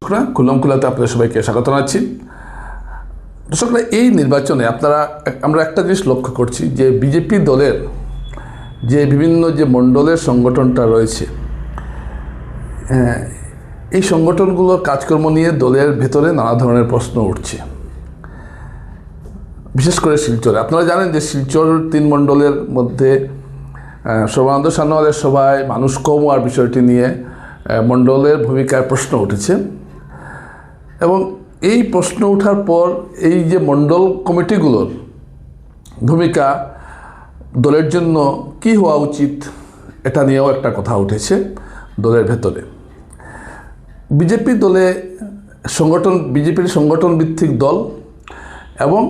দর্শকরা, খুললাম খুলাতে আপনাদের সবাইকে স্বাগত জানাচ্ছি। দর্শকরা, এই নির্বাচনে আমরা একটা জিনিস লক্ষ্য করছি যে বিজেপি দলের যে বিভিন্ন যে মণ্ডলের সংগঠনটা রয়েছে, এই সংগঠনগুলোর কাজকর্ম নিয়ে দলের ভেতরে নানা ধরনের প্রশ্ন উঠছে। বিশেষ করে শিলচরে আপনারা জানেন যে শিলচর 3 মণ্ডলের মধ্যে সর্বানন্দ সান্যালের সভায় মানুষ কম হওয়ার বিষয়টি নিয়ে মণ্ডলের ভূমিকায় প্রশ্ন উঠেছে এবং এই প্রশ্ন ওঠার পর এই যে মণ্ডল কমিটিগুলোর ভূমিকা দলের জন্য কি হওয়া উচিত এটা নিয়েও একটা কথা উঠেছে দলের ভেতরে। বিজেপির সংগঠন ভিত্তিক দল এবং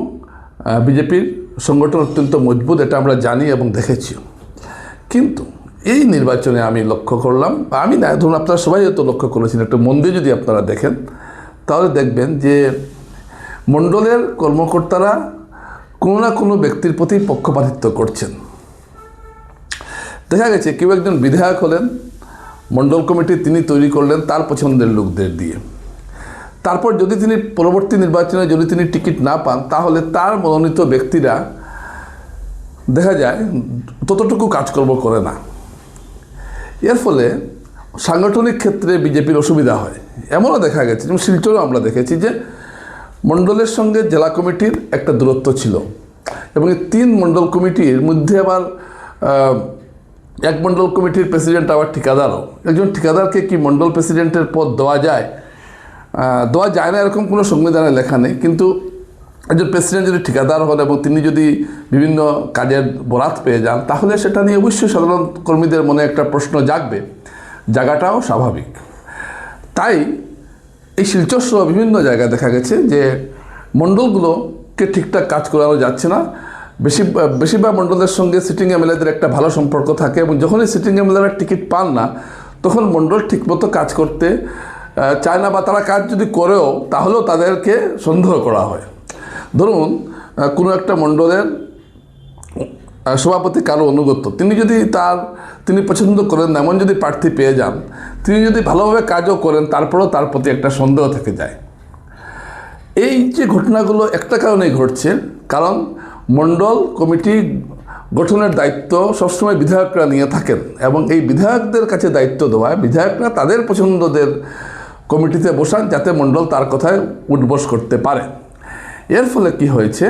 বিজেপির সংগঠন অত্যন্ত মজবুত, এটা আমরা জানি এবং দেখেছি। কিন্তু এই নির্বাচনে আমি লক্ষ্য করলাম, আমি না, ধরুন আপনারা সবাই হয়তো লক্ষ্য করেছেন, একটু মন দিয়ে যদি আপনারা দেখেন তাহলে দেখবেন যে মণ্ডলের কর্মকর্তারা কোনো না কোনো ব্যক্তির প্রতি পক্ষপাতিত্ব করছেন। দেখা গেছে কেউ একজন বিধায়ক হলেন, মণ্ডল কমিটি তিনি তৈরি করলেন তার পছন্দের লোকদের দিয়ে। তারপর যদি তিনি পরবর্তী নির্বাচনে যদি তিনি টিকিট না পান, তাহলে তার মনোনীত ব্যক্তিরা দেখা যায় ততটুকু কাজকর্ম করে না। এর ফলে সাংগঠনিক ক্ষেত্রে বিজেপির অসুবিধা হয়। এমনও দেখা গেছে, যেমন শিলচরেও আমরা দেখেছি যে মণ্ডলের সঙ্গে জেলা কমিটির একটা দূরত্ব ছিল এবং এই 3 মণ্ডল কমিটির মধ্যে আবার এক মণ্ডল কমিটির প্রেসিডেন্ট আবার ঠিকাদারও। একজন ঠিকাদারকে কি মণ্ডল প্রেসিডেন্টের পদ দেওয়া যায় না এরকম কোনো সংবিধানে লেখা নেই, কিন্তু একজন প্রেসিডেন্ট যদি ঠিকাদার হন এবং তিনি যদি বিভিন্ন কাজের বরাত পেয়ে যান, তাহলে সেটা নিয়ে অবশ্যই সাধারণ কর্মীদের মনে একটা প্রশ্ন জাগাটাও স্বাভাবিক। তাই এই শিলচর সহ বিভিন্ন জায়গায় দেখা গেছে যে মণ্ডলগুলোকে ঠিকঠাক কাজ করানো যাচ্ছে না। বেশিরভাগ মণ্ডলের সঙ্গে সিটিং এমএলএদের একটা ভালো সম্পর্ক থাকে এবং যখনই সিটিং এমএলএরা টিকিট পান না, তখন মণ্ডল ঠিকমতো কাজ করতে চায় না, বা তারা কাজ যদি করেও তাহলেও তাদেরকে সন্দেহ করা হয়। ধরুন কোনো একটা মণ্ডলের সভাপতি কারো অনুগত, তিনি পছন্দ করেন না এমন যদি প্রার্থী পেয়ে যান, তিনি যদি ভালোভাবে কাজও করেন তারপরেও তার প্রতি একটা সন্দেহ থেকে যায়। এই যে ঘটনাগুলো একটা কারণেই ঘটছে, কারণ মণ্ডল কমিটি গঠনের দায়িত্ব সবসময় বিধায়করা নিয়ে থাকেন এবং এই বিধায়কদের কাছে দায়িত্ব দেওয়ায় বিধায়করা তাদের পছন্দদের কমিটিতে বসান যাতে মণ্ডল তার কথায় উঠবস করতে পারে। এর ফলে কি হয়েছে,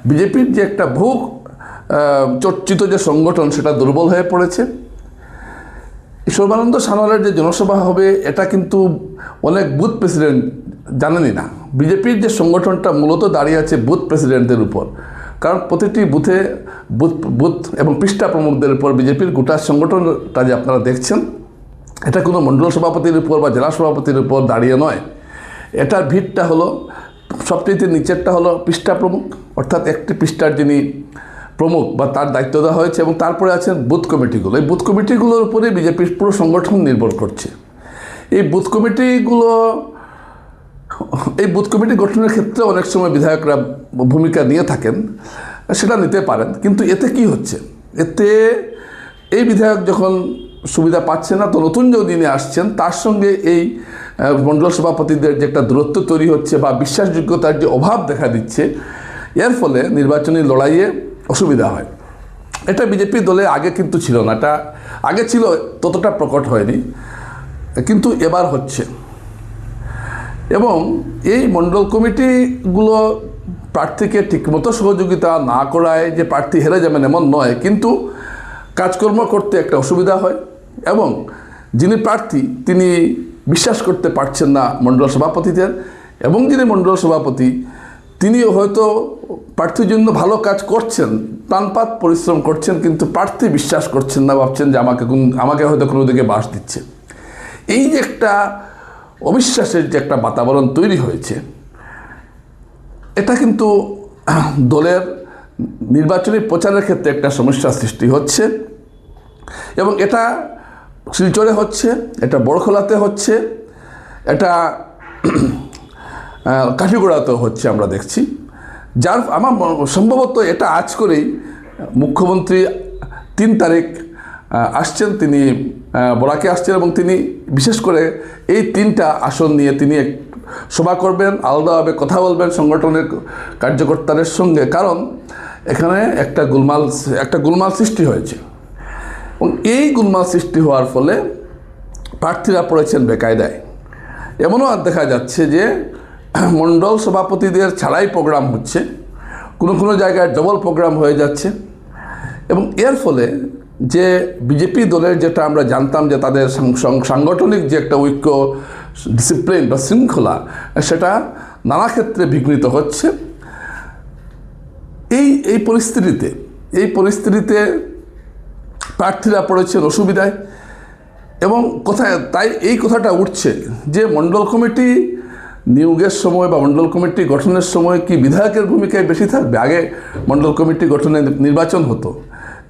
বিজেপির যে একটা বহু চর্চিত যে সংগঠন সেটা দুর্বল হয়ে পড়েছে। সর্বানন্দ সান্যালের যে জনসভা হবে, এটা কিন্তু অনেক বুথ প্রেসিডেন্ট জানেনই না। বিজেপির যে সংগঠনটা মূলত দাঁড়িয়ে আছে বুথ প্রেসিডেন্টদের উপর, কারণ প্রতিটি বুথে বুথ এবং পৃষ্ঠা প্রমুখদের উপর বিজেপির গোটা সংগঠনটা যে আপনারা দেখছেন, এটা কোনো মণ্ডল সভাপতির উপর বা জেলা সভাপতির উপর দাঁড়িয়ে নয়। এটার ভিড়টা হলো, সবচেয়ে নিচেরটা হলো পৃষ্ঠা প্রমুখ, অর্থাৎ একটি পৃষ্ঠার যিনি প্রমুখ বা তার দায়িত্ব দেওয়া হয়েছে, এবং তারপরে আছেন বুথ কমিটিগুলো। এই বুথ কমিটিগুলোর উপরে বিজেপির পুরো সংগঠন নির্ভর করছে। এই বুথ কমিটি গঠনের ক্ষেত্রে অনেক সময় বিধায়করা ভূমিকা নিয়ে থাকেন, সেটা নিতে পারেন। কিন্তু এতে কি হচ্ছে, এতে এই বিধায়ক যখন সুবিধা পাচ্ছে না, তো নতুন যিনি আসছেন তার সঙ্গে এই মণ্ডল সভাপতিদের যে একটা দূরত্ব তৈরি হচ্ছে বা বিশ্বাসযোগ্যতার যে অভাব দেখা দিচ্ছে, এর ফলে নির্বাচনী লড়াইয়ে অসুবিধা হয়। এটা বিজেপি দলে আগে কিন্তু ছিল না, এটা আগে ছিল, ততটা প্রকট হয়নি, কিন্তু এবার হচ্ছে। এবং এই মণ্ডল কমিটিগুলো প্রার্থীকে ঠিকমতো সহযোগিতা না করায় যে প্রার্থী হেরে যাবেন এমন নয়, কিন্তু কাজকর্ম করতে একটা অসুবিধা হয় এবং যিনি প্রার্থী তিনি বিশ্বাস করতে পারছেন না মণ্ডল সভাপতিদের, এবং যিনি মণ্ডল সভাপতি তিনি হয়তো প্রার্থীর জন্য ভালো কাজ করছেন, প্রাণপাত পরিশ্রম করছেন, কিন্তু প্রার্থী বিশ্বাস করছেন না, ভাবছেন যে আমাকে হয়তো কোনো দিকে বাস দিচ্ছে। এই যে একটা অবিশ্বাসের যে একটা বাতাবরণ তৈরি হয়েছে, এটা কিন্তু দলের নির্বাচনী প্রচারের ক্ষেত্রে একটা সমস্যার সৃষ্টি হচ্ছে এবং এটা শিলচরে হচ্ছে, এটা বড়খোলাতে হচ্ছে, এটা কাঠিগোড়াতেও হচ্ছে, আমরা দেখছি। আমার সম্ভবত এটা আজ করেই মুখ্যমন্ত্রী 3 তারিখ আসছেন, তিনি বরাকে আসছেন এবং তিনি বিশেষ করে এই 3টা আসন নিয়ে তিনি সভা করবেন, আলাদাভাবে কথা বলবেন সংগঠনের কার্যকর্তাদের সঙ্গে। কারণ এখানে একটা গোলমাল সৃষ্টি হয়েছে এবং এই গোলমাল সৃষ্টি হওয়ার ফলে প্রার্থীরা পড়েছেন বেকায়দায়। এমনও দেখা যাচ্ছে যে মণ্ডল সভাপতিদের ছাড়াই প্রোগ্রাম হচ্ছে, কোনো জায়গায় ডবল প্রোগ্রাম হয়ে যাচ্ছে এবং এর ফলে যে বিজেপি দলের যেটা আমরা জানতাম যে তাদের সাংগঠনিক যে একটা ঐক্য, ডিসিপ্লিন বা শৃঙ্খলা, সেটা নানা ক্ষেত্রে বিঘ্নিত হচ্ছে। এই পরিস্থিতিতে প্রার্থীরা পড়েছেন অসুবিধায় এবং তাই এই কথাটা উঠছে যে মণ্ডল কমিটি নিয়োগের সময় বা মণ্ডল কমিটি গঠনের সময় কি বিধায়কের ভূমিকায় বেশি থাকবে? আগে মণ্ডল কমিটি গঠনে নির্বাচন হতো,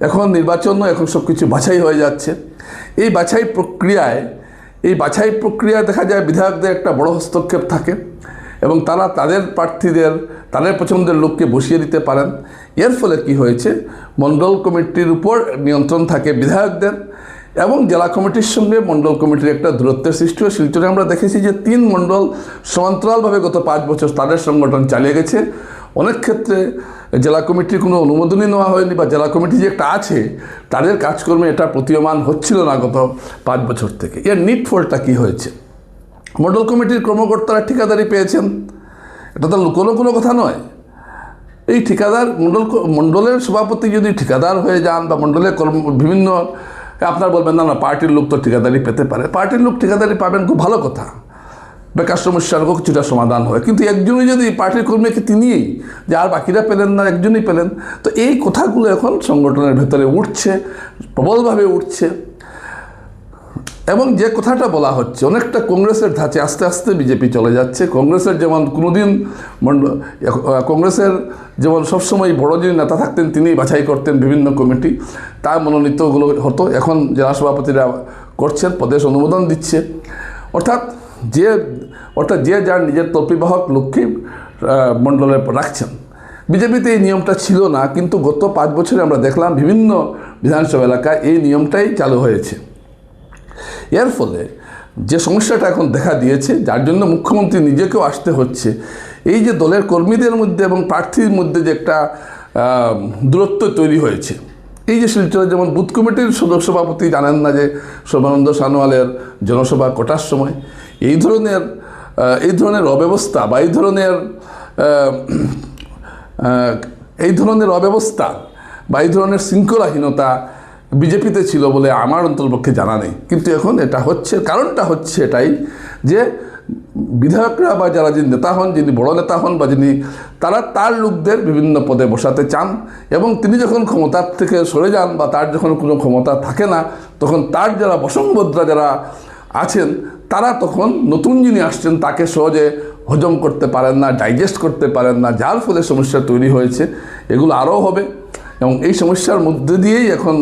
এখন নির্বাচন নয়, এখন সব কিছু বাছাই হয়ে যাচ্ছে। এই বাছাই প্রক্রিয়ায় দেখা যায় বিধায়কদের একটা বড় হস্তক্ষেপ থাকে এবং তারা তাদের প্রার্থীদের, তাদের পছন্দের লোককে বসিয়ে দিতে পারেন। এর ফলে কি হয়েছে, মণ্ডল কমিটির উপর নিয়ন্ত্রণ থাকে বিধায়কদের এবং জেলা কমিটির সঙ্গে মণ্ডল কমিটির একটা দূরত্বের সৃষ্টি হয়। শিলচরে আমরা দেখেছি যে 3 মণ্ডল সমান্তরালভাবে গত 5 বছর তাদের সংগঠন চালিয়ে গেছে। অনেক ক্ষেত্রে জেলা কমিটির কোনো অনুমোদনই নেওয়া হয়নি বা জেলা কমিটি যে একটা আছে তাদের কাজকর্মে এটা প্রতীয়মান হচ্ছিল না গত 5 বছর থেকে। এর নিট ফলটা কী হয়েছে? মণ্ডল কমিটির কর্মকর্তারা ঠিকাদারি পেয়েছেন, এটা তো কোনো কথা নয়। এই ঠিকাদার মণ্ডলের সভাপতি যদি ঠিকাদার হয়ে যান বা মণ্ডলের বিভিন্ন, আপনার বলবেন না পার্টির লোক তো ঠিকাদারি পেতে পারে, পার্টির লোক ঠিকাদারি পাবেন, খুব ভালো কথা, বেকার সমস্যারও কিছুটা সমাধান হয়। কিন্তু একজনই যদি পার্টির কর্মীকে তিনিই, যে আর বাকিরা পেলেন না, একজনই পেলেন, তো এই কথাগুলো এখন সংগঠনের ভেতরে উঠছে, প্রবলভাবে উঠছে। এবং যে কথাটা বলা হচ্ছে অনেকটা কংগ্রেসের ধাঁচে আস্তে আস্তে বিজেপি চলে যাচ্ছে। কংগ্রেসের যেমন সবসময় বড় যিনি নেতা থাকতেন তিনি বাছাই করতেন বিভিন্ন কমিটি, তার মনোনীতগুলো হতো, এখন জেলা সভাপতিরা করছেন, প্রদেশ অনুমোদন দিচ্ছে। অর্থাৎ যে যার নিজের তল্পিবাহক লোককে মণ্ডলে রাখছেন। বিজেপিতে এই নিয়মটা ছিল না, কিন্তু গত 5 বছরে আমরা দেখলাম বিভিন্ন বিধানসভা এলাকায় এই নিয়মটাই চালু হয়েছে। এর ফলে যে সমস্যাটা এখন দেখা দিয়েছে, যার জন্য মুখ্যমন্ত্রী নিজেকেও আসতে হচ্ছে, এই যে দলের কর্মীদের মধ্যে এবং প্রার্থীর মধ্যে যে একটা দূরত্ব তৈরি হয়েছে। এই যে শিলচরে যেমন বুথ কমিটির সভাপতি জানেন না যে সর্বানন্দ সানোয়ালের জনসভা কটার সময়, এই ধরনের অব্যবস্থা বা এই ধরনের শৃঙ্খলাহীনতা বিজেপিতে ছিল বলে আমার অন্ততপক্ষে জানা নেই। কিন্তু এখন এটা হচ্ছে, কারণটা হচ্ছে এটাই যে বিধায়করা বা যারা যিনি নেতা হন, যিনি বড় নেতা হন বা তারা তার লোকদের বিভিন্ন পদে বসাতে চান এবং তিনি যখন ক্ষমতার থেকে সরে যান বা তার যখন কোনো ক্ষমতা থাকে না, তখন তার যারা বসংবদরা যারা আছেন তারা তখন নতুন যিনি আসছেন তাকে সহজে হজম করতে পারেন না, ডাইজেস্ট করতে পারেন না, যার ফলে সমস্যা তৈরি হয়েছে। এগুলো আরও হবে এবং এই সমস্যার মধ্যে দিয়েই এখন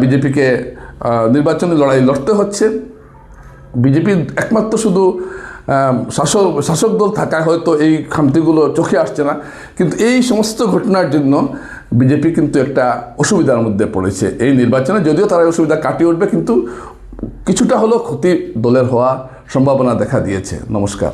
বিজেপিকে নির্বাচনী লড়াই লড়তে হচ্ছে। বিজেপির একমাত্র শুধু শাসক দল থাকায় হয়তো এই খামতিগুলো চোখে আসছে না, কিন্তু এই সমস্ত ঘটনার জন্য বিজেপি কিন্তু একটা অসুবিধার মধ্যে পড়েছে এই নির্বাচনে। যদিও তারা অসুবিধা কাটিয়ে উঠবে, কিন্তু কিছুটা হলেও ক্ষতি দলের হওয়ার সম্ভাবনা দেখা দিয়েছে। নমস্কার।